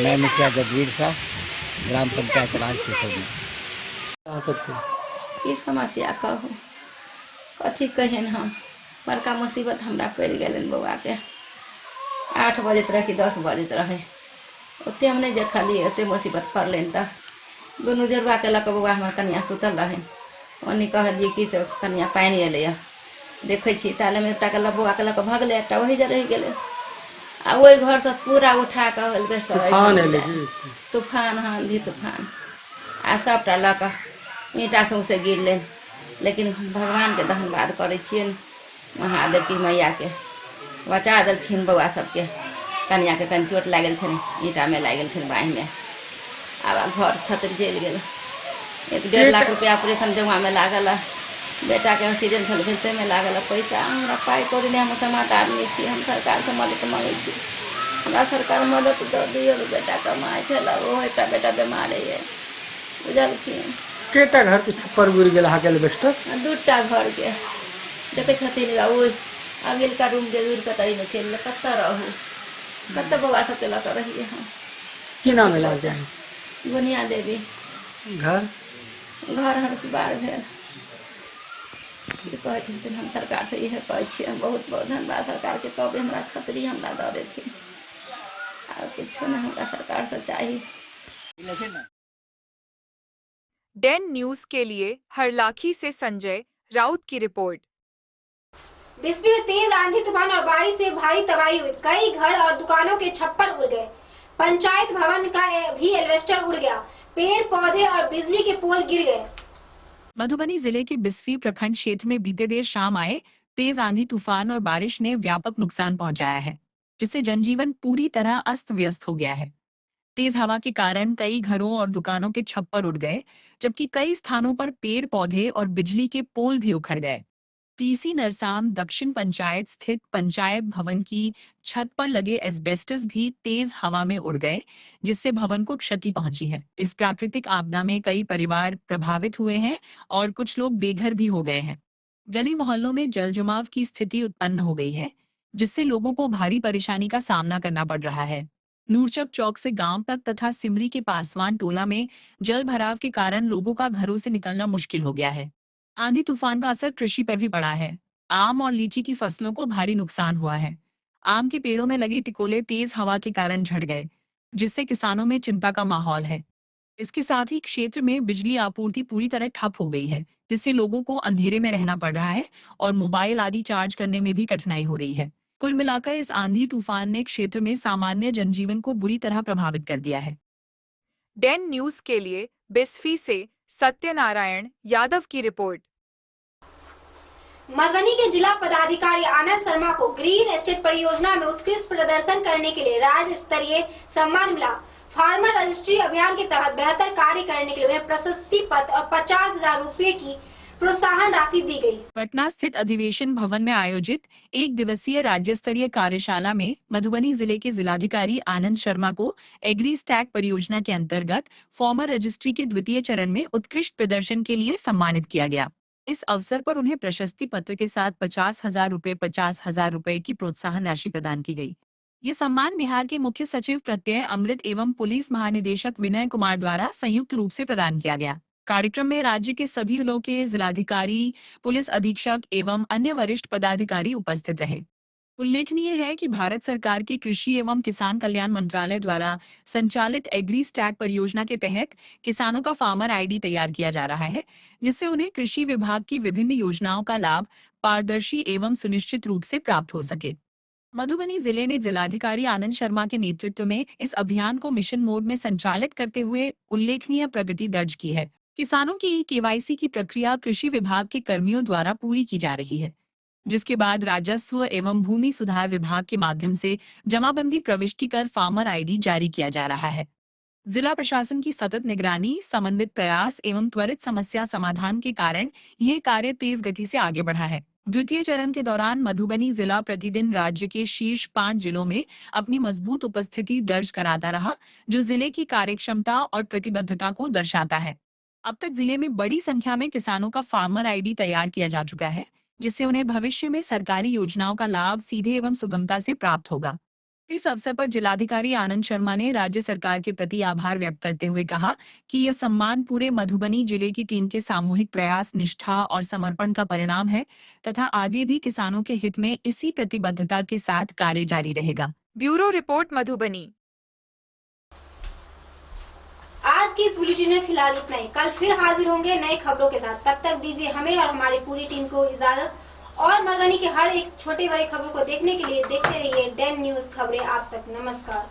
मैं मुखिया यदुवीर शाह, ग्राम पंचायत राज सिसोदी।
ई समस्या कहूँ कथी कहें हम, बड़का मुसीबत हमरा पड़ गए बउआ के। 8 बजत रहे कि 10 बजत रहे, ओते हम नहीं देखलिए, ओते मुसीबत पड़ल। तो दुनू जरुआ केलक, बउआ हमार कनिया सुतल रहे। ओनी कहलिए कि से कनिया पानी एलै, देखे छी ताले में एकटा के बउआ केलक भगले, एकटा वही जे रह गेलै। आ वही घर से पूरा उठा के तूफान आंधी तूफान आ सबटा लऽ कऽ ईंटा सौंसे गिरलै। लेकिन भगवान के धन्यवाद करै छियनि, महादेव की मैया के बचा देलखिन बउआ सबके। कनिया के कनि चोट लागल छनि, ईंटा में लागल छनि बाँहि में। आब घर छतरी जलि गेल। 1.5 लाख रुपया ऑपरेशन जमा में लागल। बेटा के एक्सीडेंट भेल ताहिमे लागल पैसा। हमरा पाइ कौड़ी नहि, हम समाज आदमी छी, हम सरकार से मदद मांगै छी। हमरा सरकार मदद दऽ दियौ। बेटा कमाइ छल, ओहो एकटा बेटा बीमार है, बुझलखिन।
केटा घर के छप्पर उड़ गेल अहाँके एल्बेस्टर?
2टा घर के देखे छथिन। ओ अगिल का रूम जे उड़ के तरी में चलि कतऽ रहू, कतऽ बउआ सबके लऽ कऽ रहिए हम।
की नाम है लाल जान?
गुनिया देवी। घर हरसबार भेल। कहै छथिन हम सरकार से इहे कहै छियै, बहुत बहुत धन्यवाद सरकार के। तब हमरा छतरी हमरा दऽ देथिन, आर किछो नहि हमरा सरकार से चाही।
डेन न्यूज के लिए हरलाखी से संजय राउत की रिपोर्ट।
बिस्फी में तेज आंधी तूफान और बारिश से भारी तबाही हुई। कई घर और दुकानों के छप्पर उड़ गए। पंचायत भवन का भी एल्वेस्टर उड़ गया। पेड़ पौधे और बिजली के पोल गिर गए।
मधुबनी जिले के बिस्फी प्रखंड क्षेत्र में बीते देर शाम आए तेज आंधी तूफान और बारिश ने व्यापक नुकसान पहुंचाया है, जिससे जनजीवन पूरी तरह अस्त व्यस्त हो गया है। तेज हवा के कारण कई घरों और दुकानों के छप्पर उड़ गए, जबकि कई स्थानों पर पेड़ पौधे और बिजली के पोल भी उखड़ गए। पीसी नरसाम दक्षिण पंचायत स्थित पंचायत भवन की छत पर लगे एस्बेस्टस भी तेज हवा में उड़ गए, जिससे भवन को क्षति पहुंची है। इस प्राकृतिक आपदा में कई परिवार प्रभावित हुए हैं और कुछ लोग बेघर भी हो गए हैं। गली मोहल्लों में जल जमाव की स्थिति उत्पन्न हो गई है, जिससे लोगों को भारी परेशानी का सामना करना पड़ रहा है। नूरचक चौक से गांव तक तथा सिमरी के पासवान टोला में जल भराव के कारण लोगों का घरों से निकलना मुश्किल हो गया है। आंधी तूफान का असर कृषि पर भी पड़ा है। आम और लीची की फसलों को भारी नुकसान हुआ है। आम के पेड़ों में लगे टिकोले तेज हवा के कारण झड़ गए, जिससे किसानों में चिंता का माहौल है। इसके साथ ही क्षेत्र में बिजली आपूर्ति पूरी तरह ठप हो गई है, जिससे लोगों को अंधेरे में रहना पड़ रहा है और मोबाइल आदि चार्ज करने में भी कठिनाई हो रही है। कुल मिलाकर इस आंधी तूफान ने क्षेत्र में सामान्य जनजीवन को बुरी तरह प्रभावित कर दिया है।
डेन न्यूज के लिए बिस्फी से सत्यनारायण यादव की रिपोर्ट।
मधुबनी के जिला पदाधिकारी आनंद शर्मा को ग्रीन एस्टेट परियोजना में उत्कृष्ट प्रदर्शन करने के लिए राज्य स्तरीय सम्मान मिला। फार्मर रजिस्ट्री अभियान के तहत बेहतर कार्य करने के लिए उन्हें प्रशस्ति पत्र और 50,000 रुपए की प्रोत्साहन राशि दी गई।
पटना स्थित अधिवेशन भवन में आयोजित एक दिवसीय राज्य स्तरीय कार्यशाला में मधुबनी जिले के जिलाधिकारी आनंद शर्मा को एग्री स्टैक परियोजना के अंतर्गत फार्मर रजिस्ट्री के द्वितीय चरण में उत्कृष्ट प्रदर्शन के लिए सम्मानित किया गया। इस अवसर पर उन्हें प्रशस्ति पत्र के साथ 50,000 रुपए की प्रोत्साहन राशि प्रदान की गई। ये सम्मान बिहार के मुख्य सचिव प्रत्यय अमृत एवं पुलिस महानिदेशक विनय कुमार द्वारा संयुक्त रूप से प्रदान किया गया। कार्यक्रम में राज्य के सभी जिलों के जिलाधिकारी, पुलिस अधीक्षक एवं अन्य वरिष्ठ पदाधिकारी उपस्थित रहे। उल्लेखनीय है कि भारत सरकार के कृषि एवं किसान कल्याण मंत्रालय द्वारा संचालित एग्री स्टैक परियोजना के तहत किसानों का फार्मर आईडी तैयार किया जा रहा है, जिससे उन्हें कृषि विभाग की विभिन्न योजनाओं का लाभ पारदर्शी एवं सुनिश्चित रूप से प्राप्त हो सके। मधुबनी जिले ने जिलाधिकारी आनंद शर्मा के नेतृत्व में इस अभियान को मिशन मोड में संचालित करते हुए उल्लेखनीय प्रगति दर्ज की है। किसानों की केवाईसी की प्रक्रिया कृषि विभाग के कर्मियों द्वारा पूरी की जा रही है, जिसके बाद राजस्व एवं भूमि सुधार विभाग के माध्यम से जमाबंदी प्रविष्टि कर फार्मर आईडी जारी किया जा रहा है। जिला प्रशासन की सतत निगरानी, समन्वित प्रयास एवं त्वरित समस्या समाधान के कारण ये कार्य तेज गति से आगे बढ़ा है। द्वितीय चरण के दौरान मधुबनी जिला प्रतिदिन राज्य के शीर्ष 5 जिलों में अपनी मजबूत उपस्थिति दर्ज कराता रहा, जो जिले की कार्यक्षमता और प्रतिबद्धता को दर्शाता है। अब तक जिले में बड़ी संख्या में किसानों का फार्मर आईडी तैयार किया जा चुका है, जिससे उन्हें भविष्य में सरकारी योजनाओं का लाभ सीधे एवं सुगमता से प्राप्त होगा। इस अवसर पर जिलाधिकारी आनंद शर्मा ने राज्य सरकार के प्रति आभार व्यक्त करते हुए कहा कि यह सम्मान पूरे मधुबनी जिले की टीम के सामूहिक प्रयास, निष्ठा और समर्पण का परिणाम है तथा आगे भी किसानों के हित में इसी प्रतिबद्धता के साथ कार्य जारी रहेगा।
Bureau report Madhubani.
आज की इस बुलेटिन में फिलहाल इतना ही। कल फिर हाजिर होंगे नई खबरों के साथ। तब तक दीजिए हमें और हमारी पूरी टीम को इजाजत और मधुबनी के हर एक छोटे बड़े खबरों को देखने के लिए देखते रहिए डेन न्यूज खबरें आप तक। नमस्कार।